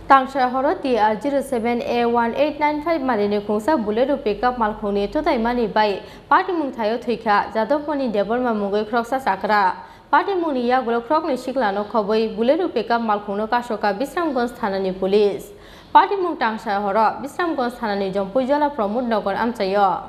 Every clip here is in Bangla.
Tangsal Horo TR07A1895 Marini Khoroksa Bullet Pickup Malkhung Today Money by Party Mung Thowikha Jadoponi Debbarma Mungwi Khoroksa Sakra Party Munia Golkrok Nishiklano Koboi Bullet Pickup Malkhung Kashoka Bisramgons Thanani Police Party Mung Tangsal Horo Bisramgons Thanani Jompujala Promote Nogor Amchayo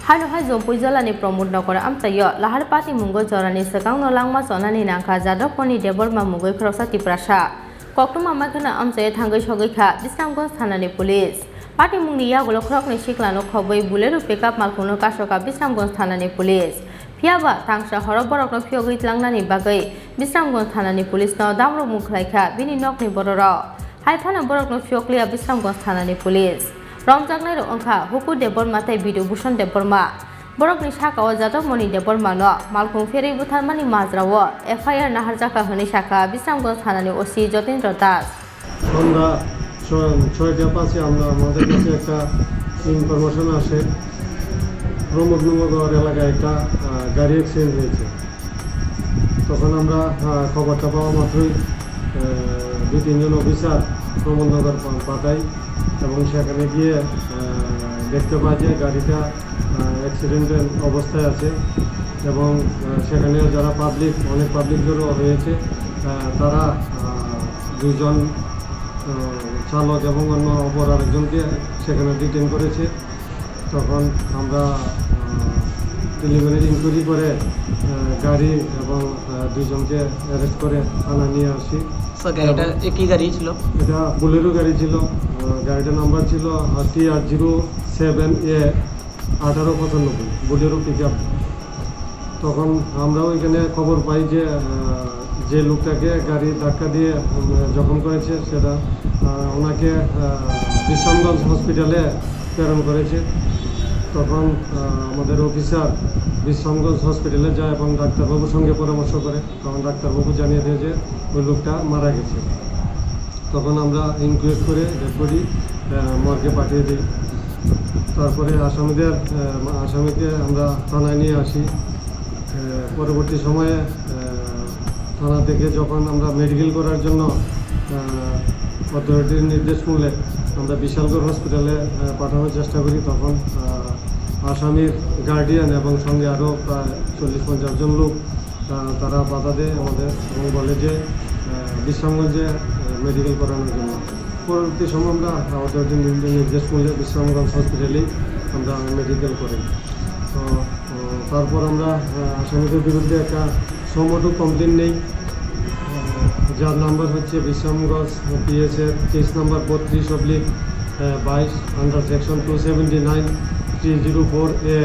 Hano hai Jompujala ni Promote Nogor Amchayo Lahar Party Mungo Jorani Sakang no Langma Sonani Nangka Jadoponi Debbarma Mungwi Khoroksa Tiprasa Koktuma Makana Amse Thowikha Bisramgons Thanani Police Party Mungnia Golkrok Nishiklano Koboi Bullet Pickup Malkhung Kashoka Bisramgons Thanani Police Piaba Tangsal Horo Borok no Phyogi Tlangnani Bagai Bisramgons Thanani Police no Damro Mukhlaikha Bini Nokni Bororo Haithana Borok no Phyoklia Bisramgons Thanani Police Romjagnai ro Angkha Huku Debbarma tai Bidu Bhushon Debbarma Borok ni Sakao Jadopmoni Debbarma no Malkhung Ferei Butharmani Mazrawo FIR Naharjaka Honi Shaka Bisramgons Thanani OC Jotendra Das আমরা 6টা পাঁচে আমরা আমাদের কাছে একটা ইনফরমেশন আসে প্রমোদনগর এলাকায় একটা গাড়ি অ্যাক্সিডেন্ট হয়েছে তখন আমরা খবরটা পাওয়া মাত্রই 2-3 জন অফিসার প্রমোদনগর পাঠাই এবং সেখানে গিয়ে দেখতে পাই যে গাড়িটা অ্যাক্সিডেন্টের অবস্থায় আছে এবং সেখানে যারা পাবলিক অনেক পাবলিক জড়ো হয়েছে তারা দুজন চালক এবং অন্য অপর আরেকজনকে সেখানে ডিটেইন করেছে তখন আমরা প্রিলিমিনারি ইনকোয়ারি করে গাড়ি এবং দুজনকে অ্যারেস্ট করে থানা নিয়ে আসি স্যার গাড়িটা কি গাড়ি ছিল এটা বুলেরো গাড়ি ছিল গাড়িটার নাম্বার ছিল TR07A1895 বুলেরো পিকআপ তখন আমরাও এখানে খবর পাই যে লোকটাকে গাড়ি ধাক্কা দিয়ে জখম করেছে সেটা ওনাকে বিশ্রামগঞ্জ হসপিটালে প্রেরণ করেছে তখন আমাদের অফিসার বিশ্রামগঞ্জ হসপিটালে যায় এবং ডাক্তারবাবুর সঙ্গে পরামর্শ করে তখন ডাক্তারবাবু জানিয়ে দেয় যে ওই লোকটা মারা গেছে তখন আমরা ইনকোয়ারি করে ডেড বডি মর্গে পাঠিয়ে দিই তারপরে আসামিকে আমরা থানায় নিয়ে আসি পরবর্তী সময়ে থানা থেকে যখন আমরা মেডিকেল করার জন্য অথরিটির নির্দেশ শুনলে আমরা বিশালগড় হসপিটালে পাঠানোর চেষ্টা করি তখন আসামির গার্ডিয়ান এবং সঙ্গে আরও প্রায় 40-50 জন লোক তারা বাধা দেয় আমাদের এবং বলে যে বিশ্রামগঞ্জে মেডিকেল করানোর জন্য পরবর্তী সময় আমরা অথরিটির নির্দেশ শুনলে বিশ্রামগঞ্জ হসপিটালেই আমরা মেডিকেল করি তো তারপর আমরা আসামিদের বিরুদ্ধে একটা সমটো কমপ্লেন নেই যার নাম্বার হচ্ছে বিশ্রামগঞ্জ পিএসের case number 32/22 under section 279/304A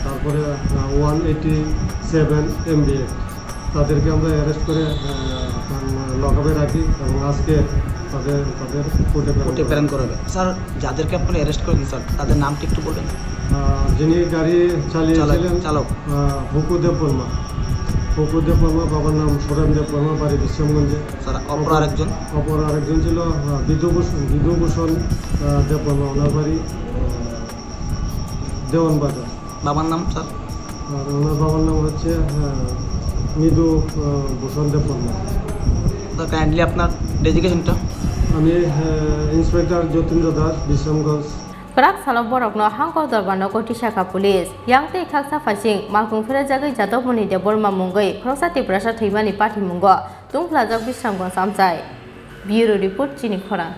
তারপরে 187 MBA তাদেরকে আমরা অ্যারেস্ট করে লকআপে রাখি এবং আজকে তাদের কোর্টে প্রেরণ করা হবে স্যার যাদেরকে আপনি অ্যারেস্ট করেন স্যার তাদের নামটি একটু বলবেন যিনি গাড়ি চালিয়েছিলেন চালক হুকু দেববর্মা বাবার নাম সোরেন দেববর্মা বাড়ি বিশ্রামগঞ্জে স্যার অপর আরেকজন ছিল বিধুভূষণ দেববর্মা ওনার বাড়ি দেওয়ান বাজার বাবার নাম স্যার আর ওনার বাবার নাম হচ্ছে মৃদুভূষণ দেববর্মা স্যার কাইন্ডলি আপনার ডেজিগনেশনটা আমি inspector Jatindra Das Bishramganj Khorang Salom Borok no Hangko Debbarma Koti Shaka Police Yang Te Khaksa Fasing Malkhung Pherejagwi Jadopmoni Debbarma Mungwi Khoroksa Tiprasa Thimani Party Mungo Tungplajak Bisramgons Amchai Bureau Report Chini Khorang